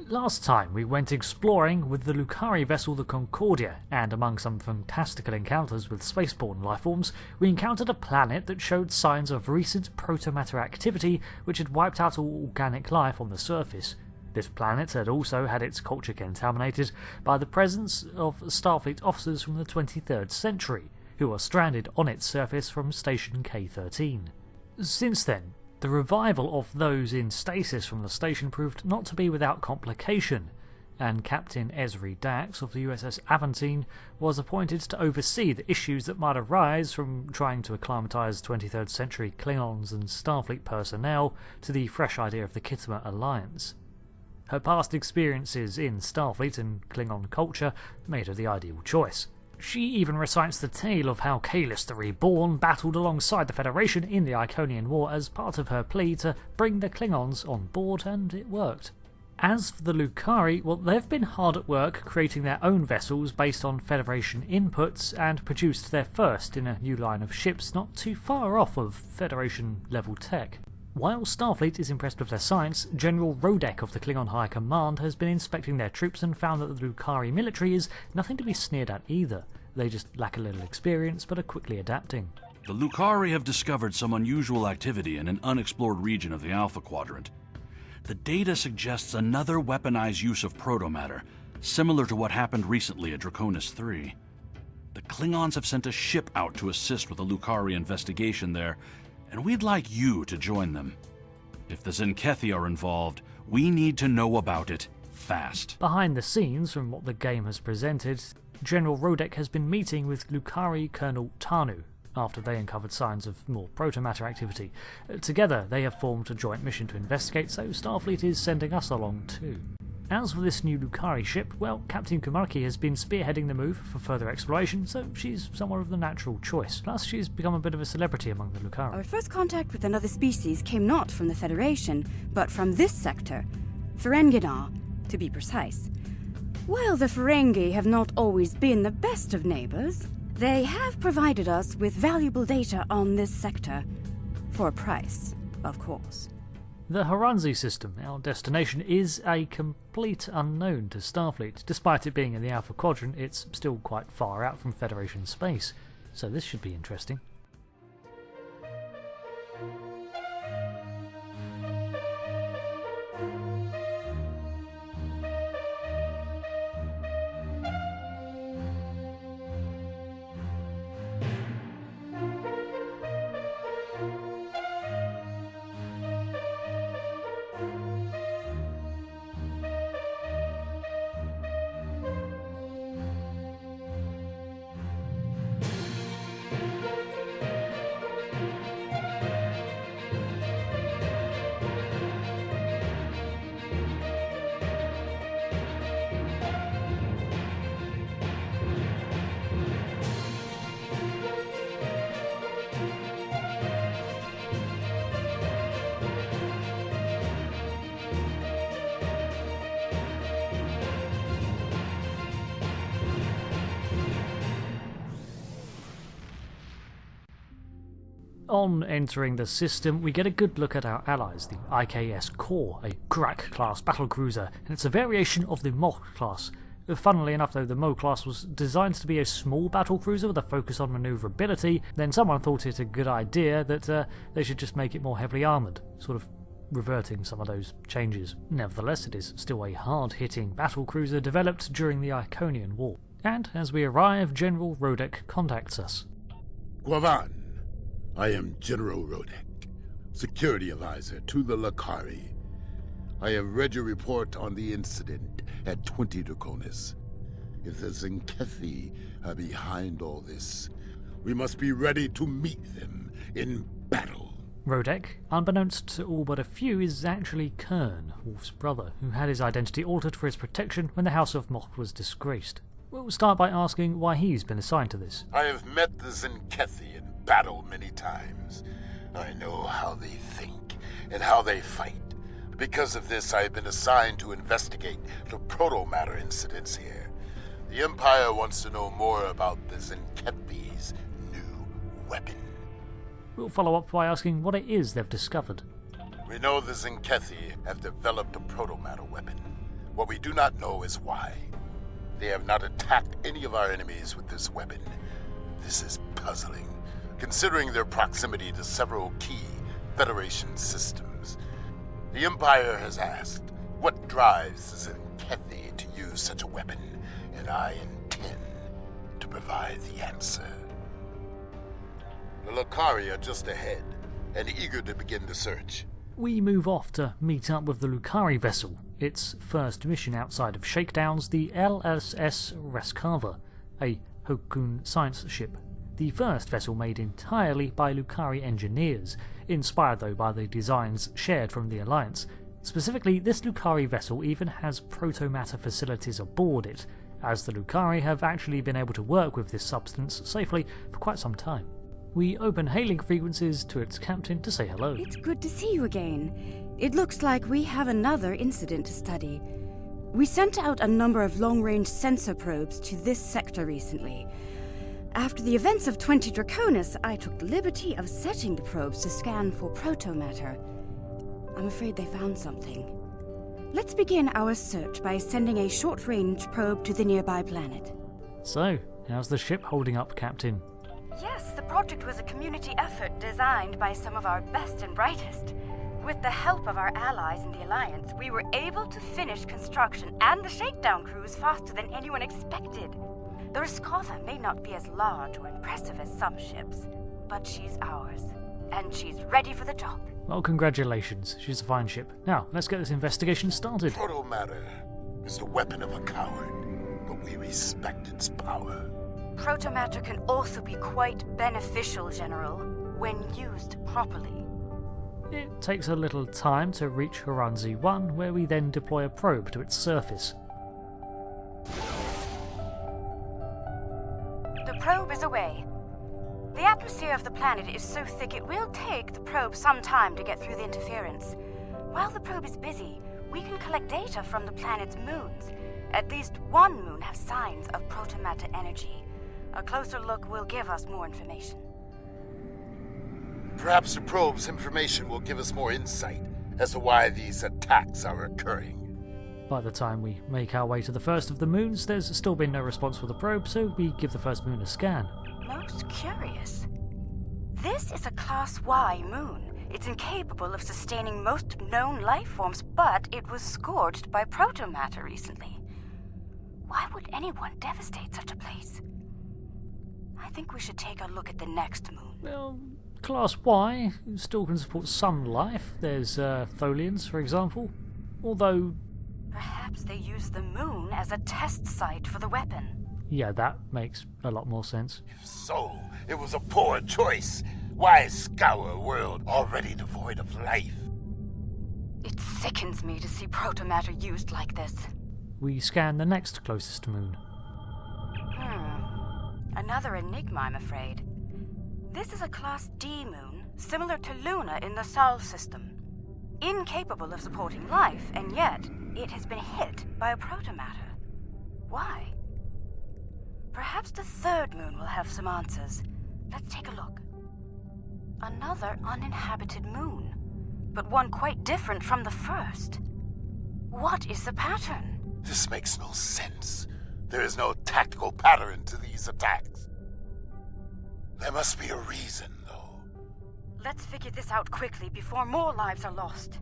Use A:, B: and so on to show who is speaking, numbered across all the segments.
A: Last time we went exploring with the Lukari vessel the Concordia, and among some fantastical encounters with spaceborne lifeforms, we encountered a planet that showed signs of recent protomatter activity which had wiped out all organic life on the surface. This planet had also had its culture contaminated by the presence of Starfleet officers from the 23rd century, who are stranded on its surface from Station K-13. Since then, the revival of those in stasis from the station proved not to be without complication, and Captain Ezri Dax of the USS Aventine was appointed to oversee the issues that might arise from trying to acclimatise 23rd century Klingons and Starfleet personnel to the fresh idea of the Khitomer Alliance. Her past experiences in Starfleet and Klingon culture made her the ideal choice. She even recites the tale of how Kahless the Reborn battled alongside the Federation in the Iconian War as part of her plea to bring the Klingons on board, and it worked. As for the Lukari, well, they've been hard at work creating their own vessels based on Federation inputs, and produced their first in a new line of ships not too far off of Federation-level tech. While Starfleet is impressed with their science, General Rodek of the Klingon High Command has been inspecting their troops and found that the Lukari military is nothing to be sneered at either. They just lack a little experience, but are quickly adapting.
B: The Lukari have discovered some unusual activity in an unexplored region of the Alpha Quadrant. The data suggests another weaponized use of protomatter, similar to what happened recently at Draconis 3. The Klingons have sent a ship out to assist with the Lukari investigation there, and we'd like you to join them. If the Tzenkethi are involved, we need to know about it fast.
A: Behind the scenes, from what the game has presented, General Rodek has been meeting with Lukari Colonel Tanu after they uncovered signs of more protomatter activity. Together, they have formed a joint mission to investigate, so Starfleet is sending us along too. As for this new Lukari ship, well, Captain Kumarki has been spearheading the move for further exploration, so she's somewhat of the natural choice. Plus, she's become a bit of a celebrity among the Lukari.
C: Our first contact with another species came not from the Federation, but from this sector, Ferenginar, to be precise. While the Ferengi have not always been the best of neighbors, they have provided us with valuable data on this sector, for a price, of course.
A: The Haran Z system, our destination, is a complete unknown to Starfleet. Despite it being in the Alpha Quadrant, it's still quite far out from Federation space, so this should be interesting. On entering the system, we get a good look at our allies, the IKS Kor, a Krak-class battlecruiser, and it's a variation of the Moch class. Funnily enough though, the Mo class was designed to be a small battlecruiser with a focus on manoeuvrability, then someone thought it a good idea that they should just make it more heavily armoured, sort of reverting some of those changes. Nevertheless, it is still a hard-hitting battlecruiser developed during the Iconian War. And as we arrive, General Rodek contacts us.
D: Guavan, I am General Rodek, Security Advisor to the Lukari. I have read your report on the incident at 20 Draconis. If the Tzenkethi are behind all this, we must be ready to meet them in battle.
A: Rodek, unbeknownst to all but a few, is actually Kurn, Wolf's brother, who had his identity altered for his protection when the House of Moch was disgraced. We'll start by asking why he's been assigned to this.
D: I have met the Tzenkethi in battle many times. I know how they think and how they fight. Because of this, I have been assigned to investigate the protomatter incidents here. The Empire wants to know more about the Tzenkethi's new weapon.
A: We'll follow up by asking what it is they've discovered.
D: We know the Tzenkethi have developed a protomatter weapon, What we do not know is why. They have not attacked any of our enemies with this weapon. This is puzzling, considering their proximity to several key Federation systems. The Empire has asked, what drives the Tzenkethi to use such a weapon, and I intend to provide the answer. The Lukari are just ahead, and eager to begin the search.
A: We move off to meet up with the Lukari vessel, its first mission outside of Shakedowns, the LSS Raskava, a Hokun science ship. The first vessel made entirely by Lukari engineers, inspired though by the designs shared from the Alliance. Specifically, this Lukari vessel even has protomatter facilities aboard it, as the Lukari have actually been able to work with this substance safely for quite some time. We open hailing frequencies to its captain to say hello.
C: It's good to see you again. It looks like we have another incident to study. We sent out a number of long-range sensor probes to this sector recently. After the events of 20 Draconis, I took the liberty of setting the probes to scan for protomatter. I'm afraid they found something. Let's begin our search by sending a short-range probe to the nearby planet.
A: So, how's the ship holding up, Captain?
C: Yes, the project was a community effort designed by some of our best and brightest. With the help of our allies in the Alliance, we were able to finish construction and the shakedown cruise faster than anyone expected. The Raskava may not be as large or impressive as some ships, but she's ours, and she's ready for the job.
A: Well, congratulations. She's a fine ship. Now, let's get this investigation started.
D: Protomatter is the weapon of a coward, but we respect its power.
C: Protomatter can also be quite beneficial, General, when used properly.
A: It takes a little time to reach Haran Z1, where we then deploy a probe to its surface.
C: The probe is away. The atmosphere of the planet is so thick it will take the probe some time to get through the interference. While the probe is busy, we can collect data from the planet's moons. At least one moon has signs of protomatter energy. A closer look will give us more information.
D: Perhaps the probe's information will give us more insight as to why these attacks are occurring.
A: By the time we make our way to the first of the moons, there's still been no response for the probe, so we give the first moon a scan.
C: Most curious. This is a Class Y moon. It's incapable of sustaining most known life forms, but it was scorched by protomatter recently. Why would anyone devastate such a place? I think we should take a look at the next moon.
A: Well, Class Y still can support some life. There's Tholians, for example. Although...
C: Perhaps they use the moon as a test site for the weapon.
A: Yeah, that makes a lot more sense.
D: If so, it was a poor choice. Why scour a world already devoid of life?
C: It sickens me to see protomatter used like this.
A: We scan the next closest moon.
C: Another enigma, I'm afraid. This is a Class D moon, similar to Luna in the Sol system. Incapable of supporting life, and yet it has been hit by a protomatter. Why? Perhaps the third moon will have some answers. Let's take a look. Another uninhabited moon, but one quite different from the first. What is the pattern?
D: This makes no sense. There is no tactical pattern to these attacks. There must be a reason, though.
C: Let's figure this out quickly before more lives are lost.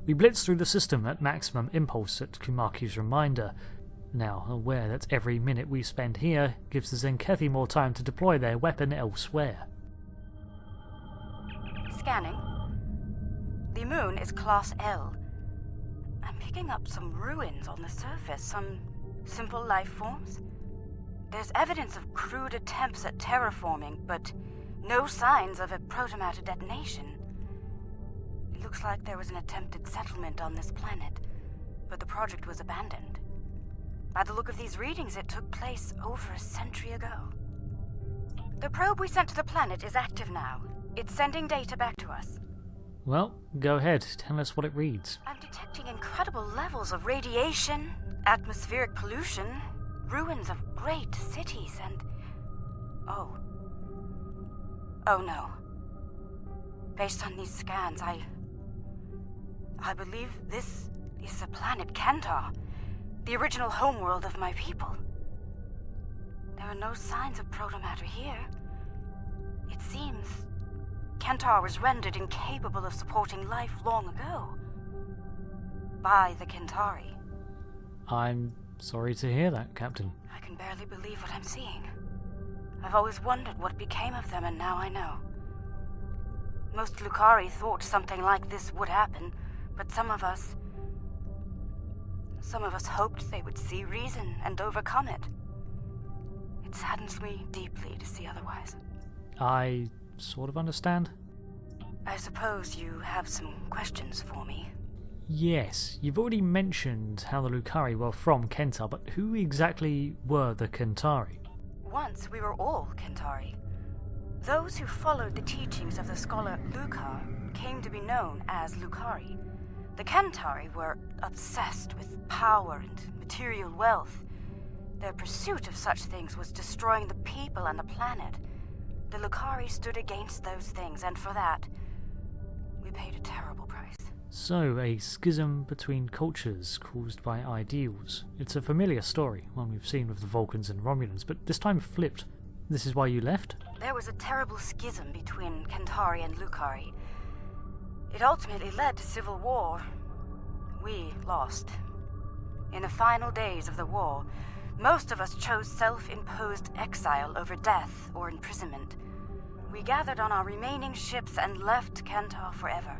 A: We blitz through the system at maximum impulse at Kumaki's reminder, now aware that every minute we spend here gives the Tzenkethi more time to deploy their weapon elsewhere.
C: Scanning. The moon is Class L. I'm picking up some ruins on the surface, some simple life forms. There's evidence of crude attempts at terraforming, but no signs of a protomatter detonation. It looks like there was an attempted settlement on this planet, but the project was abandoned. By the look of these readings, it took place over a century ago. The probe we sent to the planet is active now. It's sending data back to us.
A: Well, go ahead, tell us what it reads.
C: I'm detecting incredible levels of radiation, atmospheric pollution, ruins of great cities, and... Oh no. Based on these scans, I believe this is the planet Kentar. The original homeworld of my people. There are no signs of protomatter here. It seems Kentar was rendered incapable of supporting life long ago. By the Kentari.
A: I'm sorry to hear that, Captain.
C: I can barely believe what I'm seeing. I've always wondered what became of them, and now I know. Most Lukari thought something like this would happen, but some of us hoped they would see reason and overcome it. It saddens me deeply to see otherwise.
A: I sort of understand.
C: I suppose you have some questions for me.
A: Yes, you've already mentioned how the Lukari were from Kentar, but who exactly were the Kentari?
C: Once we were all Kentari. Those who followed the teachings of the scholar Lukar came to be known as Lukari. The Kentari were obsessed with power and material wealth. Their pursuit of such things was destroying the people and the planet. The Lukari stood against those things, and for that, we paid a terrible price.
A: So, a schism between cultures caused by ideals. It's a familiar story, one we've seen with the Vulcans and Romulans, but this time flipped. This is why you left?
C: There was a terrible schism between Kentari and Lukari. It ultimately led to civil war. We lost. In the final days of the war, most of us chose self-imposed exile over death or imprisonment. We gathered on our remaining ships and left Kentar forever.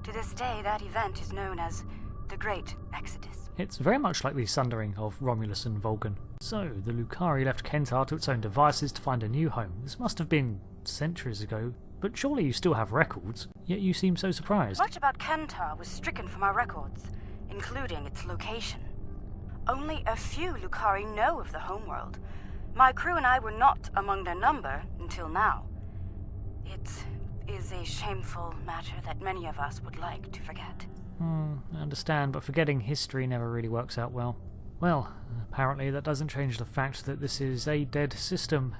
C: To this day, that event is known as the Great Exodus.
A: It's very much like the sundering of Romulus and Vulcan. So, the Lukari left Kentar to its own devices to find a new home. This must have been centuries ago, but surely you still have records, yet you seem so surprised.
C: Much about Kentar was stricken from our records, including its location. Only a few Lukari know of the homeworld. My crew and I were not among their number until now. It is a shameful matter that many of us would like to forget.
A: I understand, but forgetting history never really works out well. Well, apparently that doesn't change the fact that this is a dead system.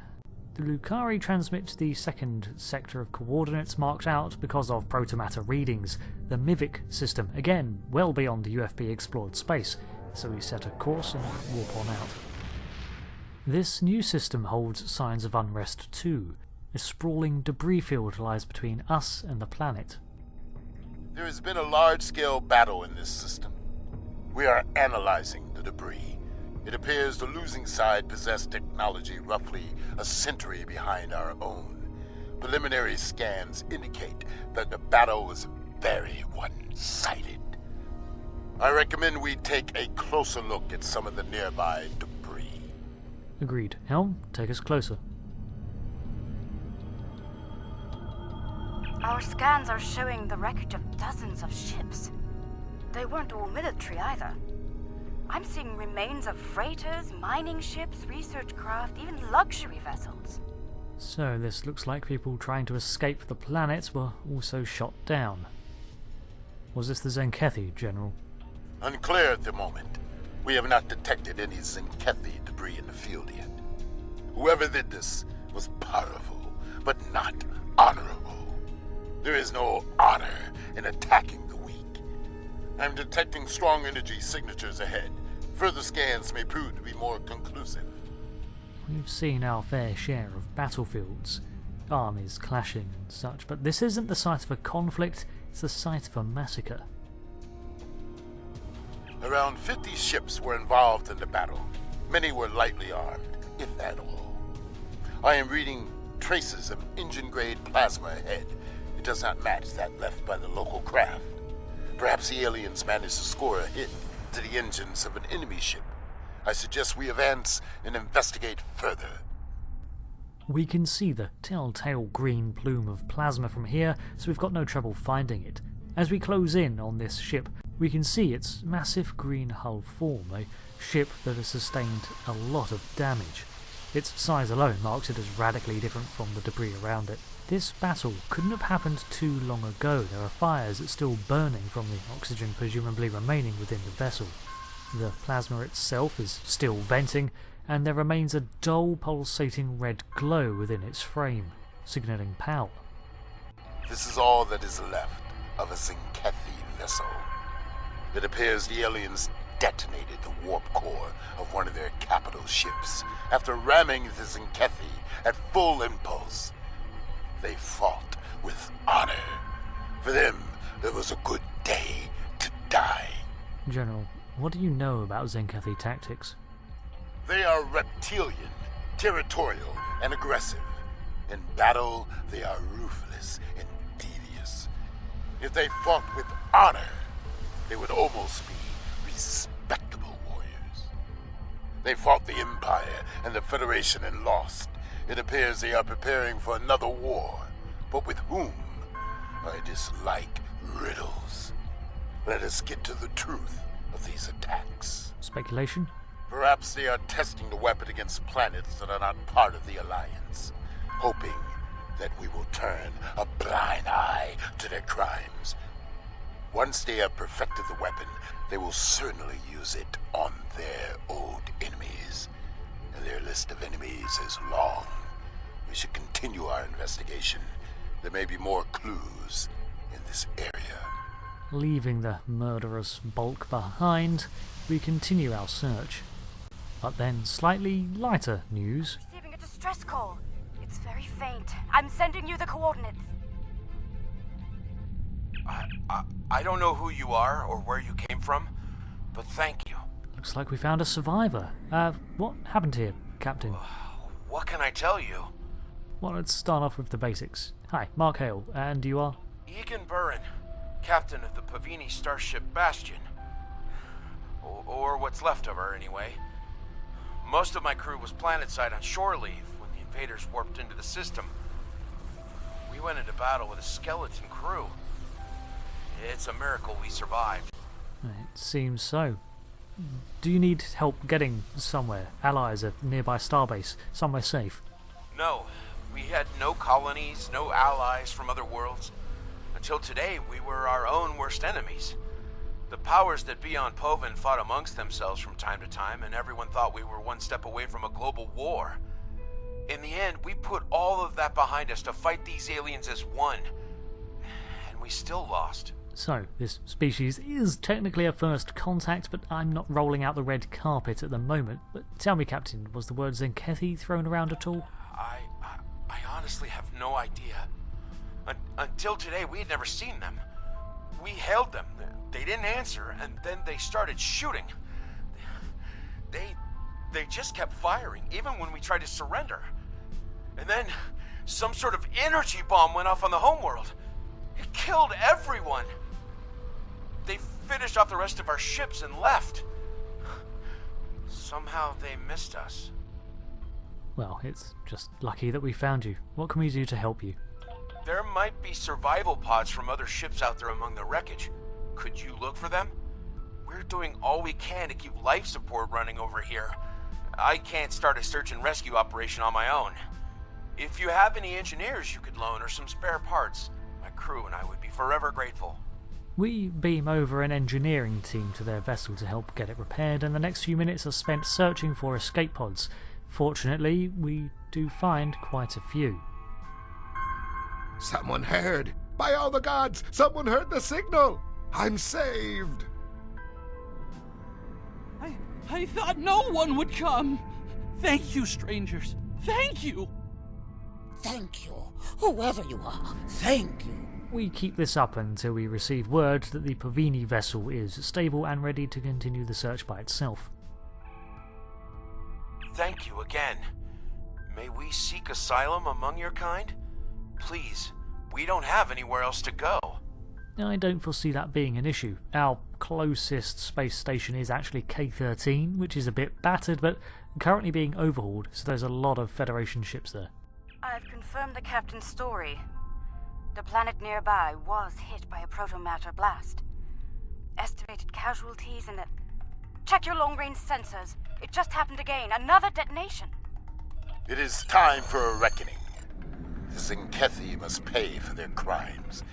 A: The Lukari transmit the second sector of coordinates marked out because of protomatter readings, the Mivic system, again, well beyond the UFB explored space, so we set a course and warp on out. This new system holds signs of unrest too. A sprawling debris field lies between us and the planet.
D: There has been a large-scale battle in this system. We are analyzing the debris. It appears the losing side possessed technology roughly a century behind our own. Preliminary scans indicate that the battle was very one-sided. I recommend we take a closer look at some of the nearby debris.
A: Agreed. Helm, take us closer.
C: Our scans are showing the wreckage of dozens of ships. They weren't all military either. I'm seeing remains of freighters, mining ships, research craft, even luxury vessels.
A: So this looks like people trying to escape the planet were also shot down. Was this the Tzenkethi, General?
D: Unclear at the moment. We have not detected any Tzenkethi debris in the field yet. Whoever did this was powerful, but not honorable. There is no honor in attacking the weak. I'm detecting strong energy signatures ahead. Further scans may prove to be more conclusive.
A: We've seen our fair share of battlefields, armies clashing and such, but this isn't the site of a conflict, it's the site of a massacre.
D: Around 50 ships were involved in the battle. Many were lightly armed, if at all. I am reading traces of engine-grade plasma ahead. It does not match that left by the local craft. Perhaps the aliens managed to score a hit to the engines of an enemy ship. I suggest we advance and investigate further.
A: We can see the telltale green plume of plasma from here, so we've got no trouble finding it. As we close in on this ship, we can see its massive green hull form, a ship that has sustained a lot of damage. Its size alone marks it as radically different from the debris around it. This battle couldn't have happened too long ago. There are fires still burning from the oxygen presumably remaining within the vessel. The plasma itself is still venting, and there remains a dull pulsating red glow within its frame, signalling power.
D: This is all that is left of a Tzenkethi vessel. It appears the aliens detonated the warp core of one of their capital ships after ramming the Tzenkethi at full impulse. They fought with honor. For them, it was a good day to die.
A: General, what do you know about Tzenkethi tactics?
D: They are reptilian, territorial, and aggressive. In battle, they are ruthless and devious. If they fought with honor, they would almost be respectable warriors. They fought the Empire and the Federation and lost. It appears they are preparing for another war, but with whom? I dislike riddles. Let us get to the truth of these attacks.
A: Speculation?
D: Perhaps they are testing the weapon against planets that are not part of the Alliance, hoping that we will turn a blind eye to their crimes. Once they have perfected the weapon, they will certainly use it on their old enemies. And their list of enemies is long. We should continue our investigation. There may be more clues in this area.
A: Leaving the murderous bulk behind, we continue our search. But then slightly lighter news.
C: Receiving a distress call. It's very faint. I'm sending you the coordinates.
E: I don't know who you are or where you came from, but thank you.
A: Looks like we found a survivor. What happened here, Captain?
E: What can I tell you?
A: Well, let's start off with the basics. Hi, Mark Hale, and you are?
E: Egan Burin, captain of the Pavini starship Bastion. Or what's left of her, anyway. Most of my crew was planetside on shore leave when the invaders warped into the system. We went into battle with a skeleton crew. It's a miracle we survived.
A: It seems so. Do you need help getting somewhere? Allies, a nearby starbase, somewhere safe?
E: No, we had no colonies, no allies from other worlds. Until today, we were our own worst enemies. The powers that be on Povin fought amongst themselves from time to time, and everyone thought we were one step away from a global war. In the end, we put all of that behind us to fight these aliens as one. And we still lost.
A: So, this species is technically a first contact, but I'm not rolling out the red carpet at the moment. But tell me, Captain, was the word Tzenkethi thrown around at all?
E: I honestly have no idea. Until today, we had never seen them. We hailed them. They didn't answer, and then they started shooting. They just kept firing, even when we tried to surrender. And then, some sort of energy bomb went off on the homeworld. It killed everyone. They finished off the rest of our ships and left. Somehow they missed us.
A: Well, it's just lucky that we found you. What can we do to help you?
E: There might be survival pods from other ships out there among the wreckage. Could you look for them? We're doing all we can to keep life support running over here. I can't start a search and rescue operation on my own. If you have any engineers you could loan or some spare parts, my crew and I would be forever grateful.
A: We beam over an engineering team to their vessel to help get it repaired, and the next few minutes are spent searching for escape pods. Fortunately, we do find quite a few.
F: Someone heard! By all the gods, someone heard the signal! I'm saved!
G: I thought no one would come! Thank you, strangers! Thank you!
H: Thank you, whoever you are. Thank you.
A: We keep this up until we receive word that the Pavini vessel is stable and ready to continue the search by itself.
E: Thank you again. May we seek asylum among your kind? Please, we don't have anywhere else to go.
A: I don't foresee that being an issue. Our closest space station is actually K-13, which is a bit battered, but currently being overhauled, so there's a lot of Federation ships there.
C: I've confirmed the captain's story. The planet nearby was hit by a protomatter blast. Estimated casualties in the... Check your long-range sensors. It just happened again. Another detonation.
D: It is time for a reckoning. The Tzenkethi must pay for their crimes.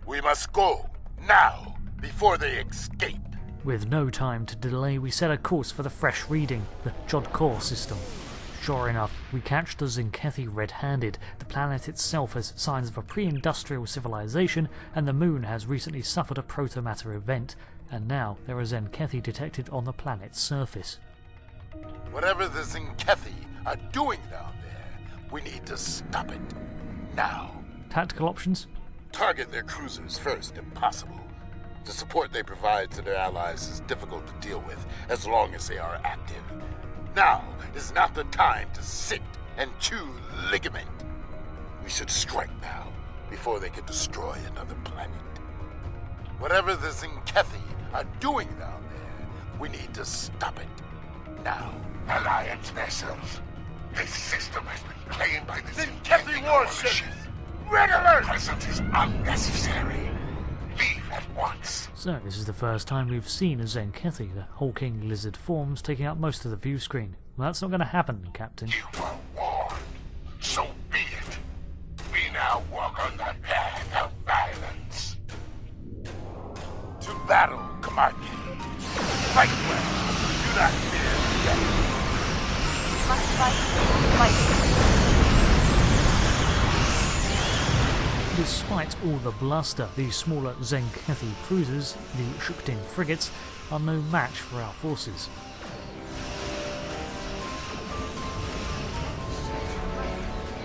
D: We must go, now, before they escape.
A: With no time to delay, we set a course for the fresh reading, the IKS Kor system. Sure enough, we catch the Tzenkethi red-handed. The planet itself has signs of a pre-industrial civilization, and the moon has recently suffered a protomatter event. and now there are Tzenkethi detected on the planet's surface.
D: Whatever the Tzenkethi are doing down there, we need to stop it. Now.
A: Tactical options?
D: Target their cruisers first, if possible. The support they provide to their allies is difficult to deal with as long as they are active. Now is not the time to sit and chew ligament. We should strike now, before they can destroy another planet. Whatever the Tzenkethi are doing down there, we need to stop it. Now.
F: Alliance vessels. This system has been claimed by the
D: Tzenkethi warships! Red alert!
F: Presence is unnecessary. Leave at once.
A: So this is the first time we've seen a Tzenkethi, the hulking lizard forms taking up most of the view screen. Well, that's not going to happen, Captain.
F: You were warned. So be it. We now walk on the path of violence.
D: To battle, Kamaki. Fight well. Do not fear death.
A: Despite all the bluster, the smaller Tzenkethi cruisers, the Shuktin frigates, are no match for our forces.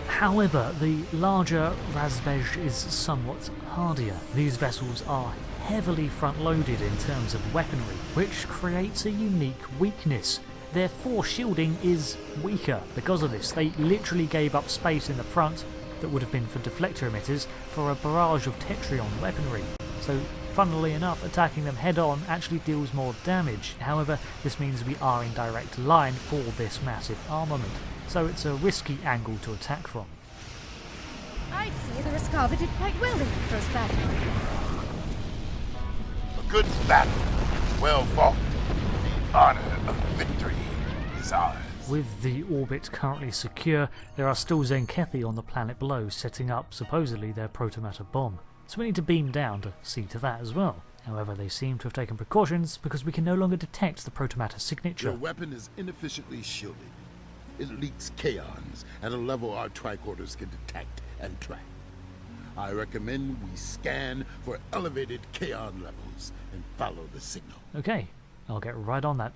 A: However, the larger Razbej is somewhat hardier. These vessels are heavily front-loaded in terms of weaponry, which creates a unique weakness. Their force shielding is weaker. Because of this, they literally gave up space in the front that would have been for deflector emitters for a barrage of Tetrion weaponry. So, funnily enough, attacking them head-on actually deals more damage. However, this means we are in direct line for this massive armament, so it's a risky angle to attack from.
C: I'd say the Raskava did quite well in the first battle.
D: A good battle. Well fought. The honor of victory is ours.
A: With the orbit currently secure, there are still Tzenkethi on the planet below, setting up, supposedly, their protomatter bomb. So we need to beam down to see to that as well. However, they seem to have taken precautions because we can no longer detect the protomatter signature.
D: Your weapon is inefficiently shielded. It leaks kaons at a level our tricorders can detect and track. I recommend we scan for elevated kaon levels and follow the signal.
A: Okay, I'll get right on that.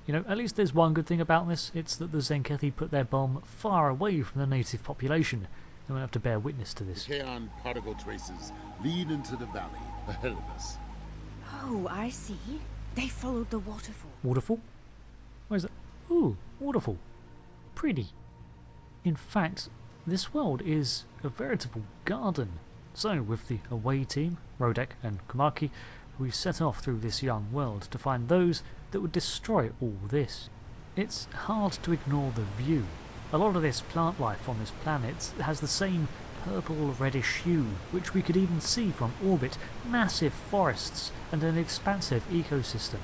A: You know, at least there's one good thing about this, it's that the Tzenkethi put their bomb far away from the native population. They won't have to bear witness to this.
D: The kaon particle traces lead into the valley ahead of us.
C: Oh, I see. They followed the waterfall.
A: Waterfall? Where's that? Ooh, waterfall. Pretty. In fact, this world is a veritable garden. So, with the away team, Rodek and Kamaki, we set off through this young world to find those that would destroy all this. It's hard to ignore the view. A lot of this plant life on this planet has the same purple reddish hue, which we could even see from orbit, massive forests and an expansive ecosystem.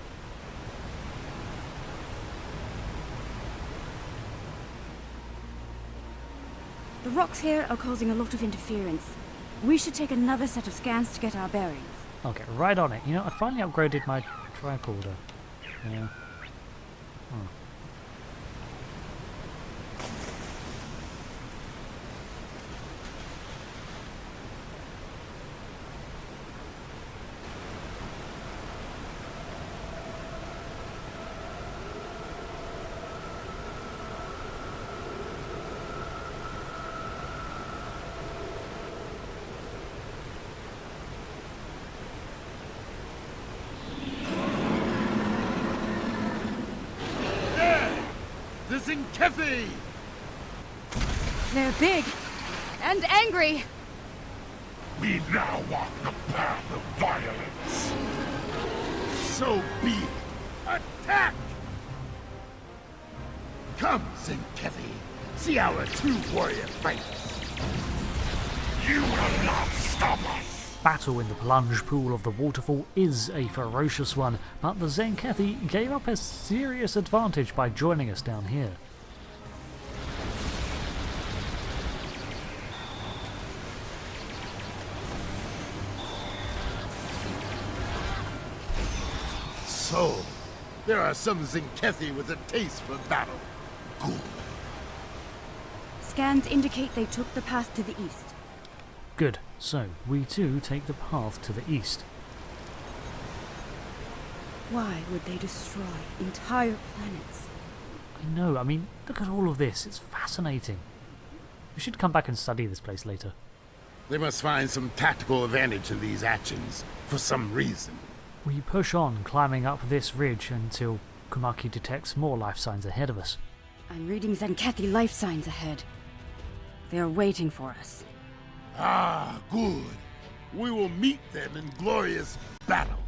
C: The rocks here are causing a lot of interference. We should take another set of scans to get our bearings.
A: I'll get right on it. You know, I finally upgraded my tricorder. Yeah. Oh.
D: Tzenkethi!
C: They're big and angry.
F: We now walk the path of violence.
D: So be it. Attack! Come, Tzenkethi. See our true warrior fights.
F: You will not stop us.
A: Battle in the plunge pool of the waterfall is a ferocious one, but the Tzenkethi gave up a serious advantage by joining us down here.
D: So, there are some Tzenkethi with a taste for battle. Good.
C: Scans indicate they took the path to the east.
A: Good, so we too take the path to the east.
C: Why would they destroy entire planets?
A: I know, I mean, look at all of this. It's fascinating. We should come back and study this place later.
D: They must find some tactical advantage in these actions, for some reason.
A: We push on, climbing up this ridge until Kumaki detects more life signs ahead of us.
C: I'm reading Tzenkethi life signs ahead. They are waiting for us.
D: Ah, good. We will meet them in glorious battle.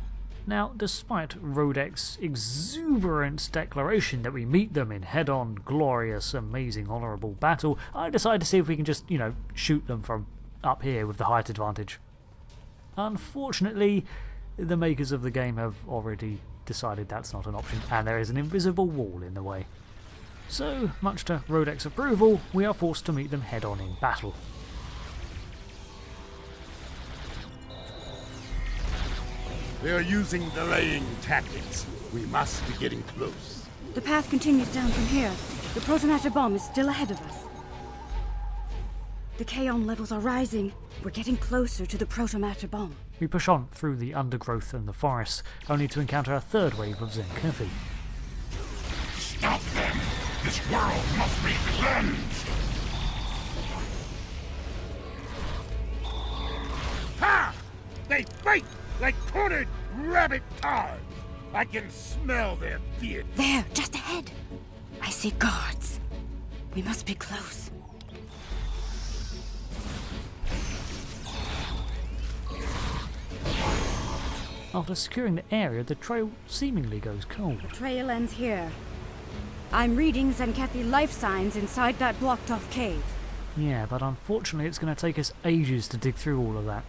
A: Now, despite Rodek's exuberant declaration that we meet them in head-on, glorious, amazing, honourable battle, I decide to see if we can just, shoot them from up here with the height advantage. Unfortunately, the makers of the game have already decided that's not an option, and there is an invisible wall in the way. So, much to Rodek's approval, we are forced to meet them head-on in battle.
D: They are using delaying tactics. We must be getting close.
C: The path continues down from here. The protomatter bomb is still ahead of us. The Kaon levels are rising. We're getting closer to the protomatter bomb.
A: We push on through the undergrowth and the forest, only to encounter a third wave of Tzenkethi.
F: Stop them! This world must be cleansed!
D: Ha! They fight like cornered rabbit tars! I can smell their fear.
C: There, just ahead. I see guards. We must be close.
A: After securing the area, the trail seemingly goes cold.
C: The trail ends here. I'm reading Tzenkethi life signs inside that blocked-off cave.
A: Yeah, but unfortunately it's going to take us ages to dig through all of that.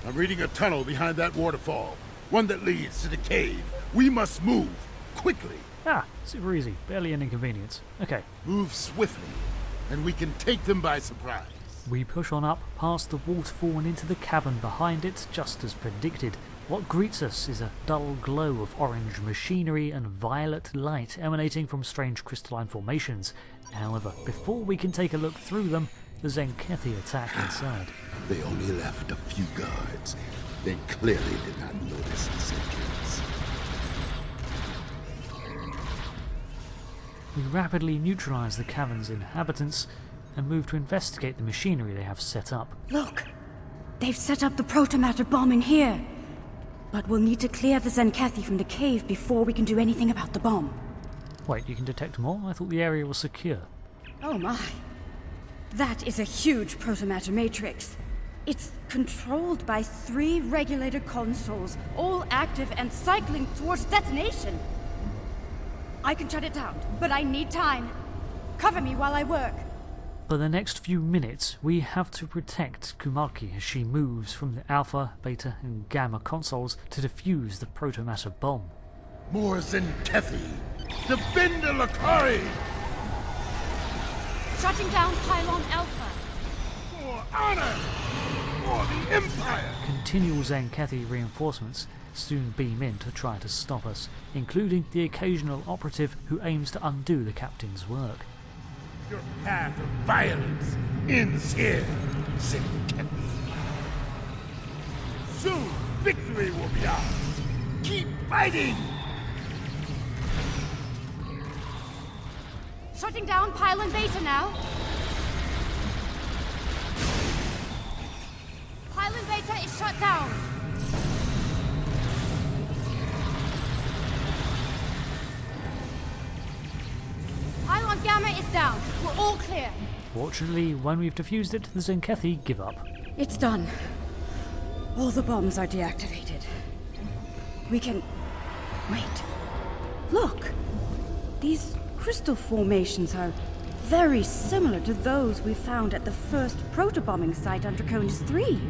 D: I'm reading a tunnel behind that waterfall. One that leads to the cave. We must move. Quickly.
A: Ah, super easy. Barely an inconvenience. Okay.
D: Move swiftly, and we can take them by surprise.
A: We push on up, past the waterfall and into the cavern behind it, just as predicted. What greets us is a dull glow of orange machinery and violet light emanating from strange crystalline formations. However, before we can take a look through them, the Tzenkethi attack inside.
D: They only left a few guards. They clearly did not notice the sentries.
A: We rapidly neutralize the cavern's inhabitants and move to investigate the machinery they have set up.
C: Look! They've set up the protomatter bomb in here. But we'll need to clear the Tzenkethi from the cave before we can do anything about the bomb.
A: Wait, you can detect more? I thought the area was secure.
C: Oh my. That is a huge protomatter matrix. It's controlled by 3 regulator consoles, all active and cycling towards detonation. I can shut it down, but I need time. Cover me while I work.
A: For the next few minutes, we have to protect Kumaki as she moves from the Alpha, Beta and Gamma consoles to defuse the protomatter bomb.
D: More Tzenkethi! Defend the Lukari!
C: Shutting down Pylon Alpha.
D: For honor! For the Empire!
A: Continual Tzenkethi reinforcements soon beam in to try to stop us, including the occasional operative who aims to undo the captain's work.
D: Your path of violence ends here, Tzenkethi. Soon, victory will be ours. Keep fighting!
C: Shutting down Pylon Beta now. Pylon Beta is shut down. Pylon Gamma is down. We're all clear.
A: Fortunately, when we've defused it, the Tzenkethi give up.
C: It's done. All the bombs are deactivated. We can... Wait. Look! These crystal formations are very similar to those we found at the first protobombing site on Draconis 3.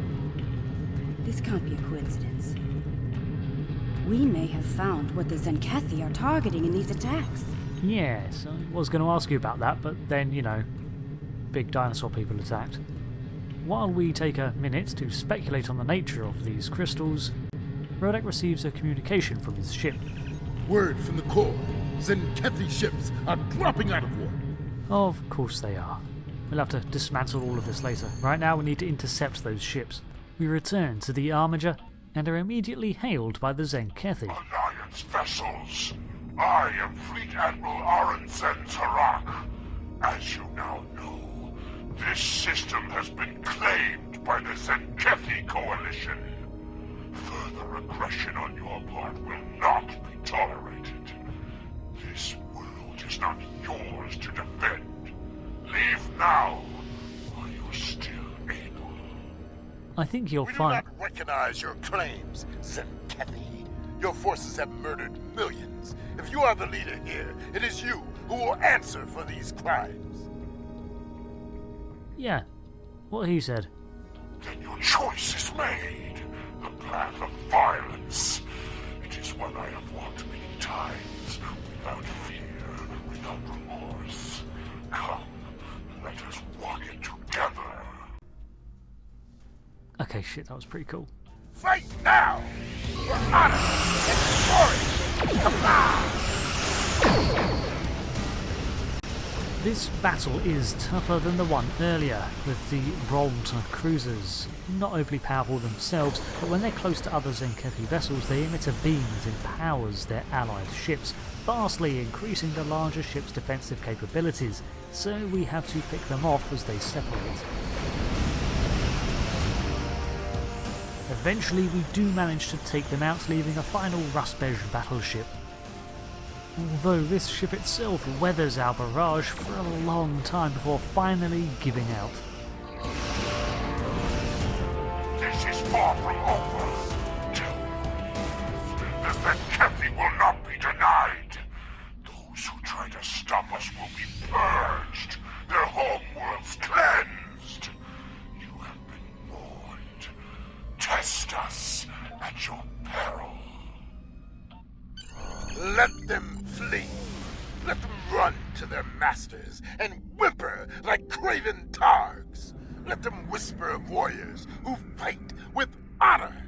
C: This can't be a coincidence. We may have found what the Tzenkethi are targeting in these attacks.
A: Yes, I was going to ask you about that, but then, big dinosaur people attacked. While we take a minute to speculate on the nature of these crystals, Rodek receives a communication from his ship.
D: Word from the Kor. Tzenkethi ships are dropping out of water.
A: Of course they are. We'll have to dismantle all of this later. Right now we need to intercept those ships. We return to the Armiger and are immediately hailed by the Tzenkethi.
F: Alliance its vessels. I am Fleet Admiral Haran Z1. As you now know, this system has been claimed by the Tzenkethi Coalition. Further aggression on your part will not be tolerated. This world is not yours to defend. Leave now, while you're still able.
A: I think you'll
D: We do
A: find...
D: not recognize your claims, Tzenkethi. Your forces have murdered millions. If you are the leader here, it is you who will answer for these crimes.
A: Yeah, what he said.
F: Then your choice is made. The path of violence. It is one I have walked many times, without fear, without remorse. Come, let us walk it together.
A: Okay, shit, that was pretty cool.
D: Fight now! For honor and glory! Come on!
A: This battle is tougher than the one earlier, with the Rold cruisers. Not overly powerful themselves, but when they're close to other Tzenkethi vessels, they emit a beam that empowers their allied ships, vastly increasing the larger ship's defensive capabilities, so we have to pick them off as they separate. Eventually we do manage to take them out, leaving a final Rustbej battleship. Although this ship itself weathers our barrage for a long time before finally giving out.
F: This is far from over. Tell me, the Tzenkethi will not be denied. Those who try to stop us will be purged, their homeworlds cleansed. You have been warned. Test us at your peril.
D: Let them flee. Let them run to their masters and whimper like craven targs. Let them whisper of warriors who fight with honor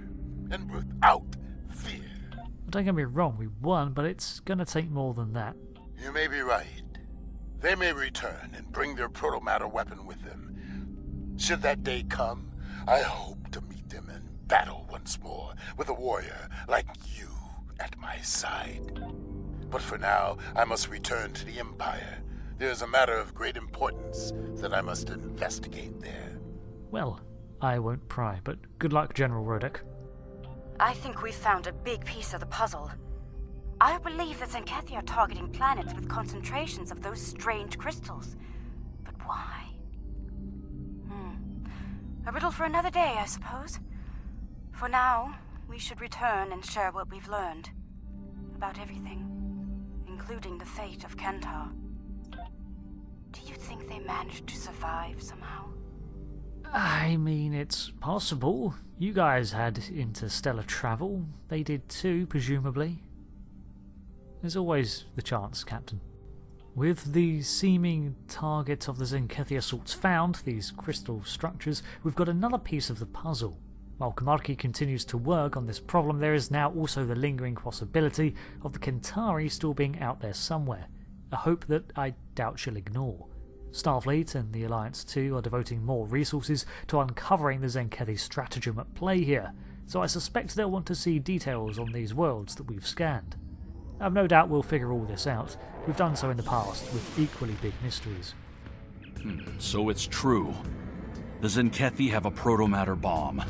D: and without fear.
A: Don't get me wrong, we won, but it's gonna take more than that.
D: You may be right. They may return and bring their protomatter weapon with them. Should that day come, I hope to meet them in battle once more with a warrior like you at my side. But for now, I must return to the Empire. There is a matter of great importance that I must investigate there.
A: Well, I won't pry, but good luck, General Rodek.
C: I think we've found a big piece of the puzzle. I believe the Tzenkethi are targeting planets with concentrations of those strange crystals. But why? A riddle for another day, I suppose. For now, we should return and share what we've learned. About everything. Including the fate of Kentar. Do you think they managed to survive somehow?
A: I mean, it's possible. You guys had interstellar travel. They did too, presumably. There's always the chance, Captain. With the seeming target of the Tzenkethi assaults found, these crystal structures, we've got another piece of the puzzle. While Kamarki continues to work on this problem, there is now also the lingering possibility of the Kentari still being out there somewhere, a hope that I doubt she'll ignore. Starfleet and the Alliance too are devoting more resources to uncovering the Tzenkethi stratagem at play here, so I suspect they'll want to see details on these worlds that we've scanned. I've no doubt we'll figure all this out. We've done so in the past with equally big mysteries.
B: So it's true. The Tzenkethi have a protomatter bomb.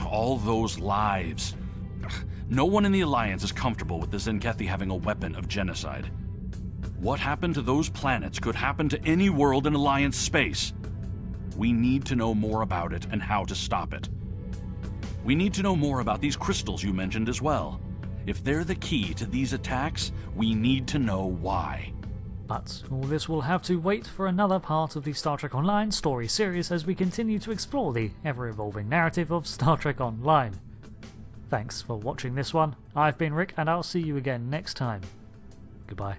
B: All those lives. No one in the Alliance is comfortable with the Tzenkethi having a weapon of genocide. What happened to those planets could happen to any world in Alliance space. We need to know more about it and how to stop it. We need to know more about these crystals you mentioned as well. If they're the key to these attacks, we need to know why.
A: But all this will have to wait for another part of the Star Trek Online story series as we continue to explore the ever-evolving narrative of Star Trek Online. Thanks for watching this one. I've been Rick, and I'll see you again next time. Goodbye.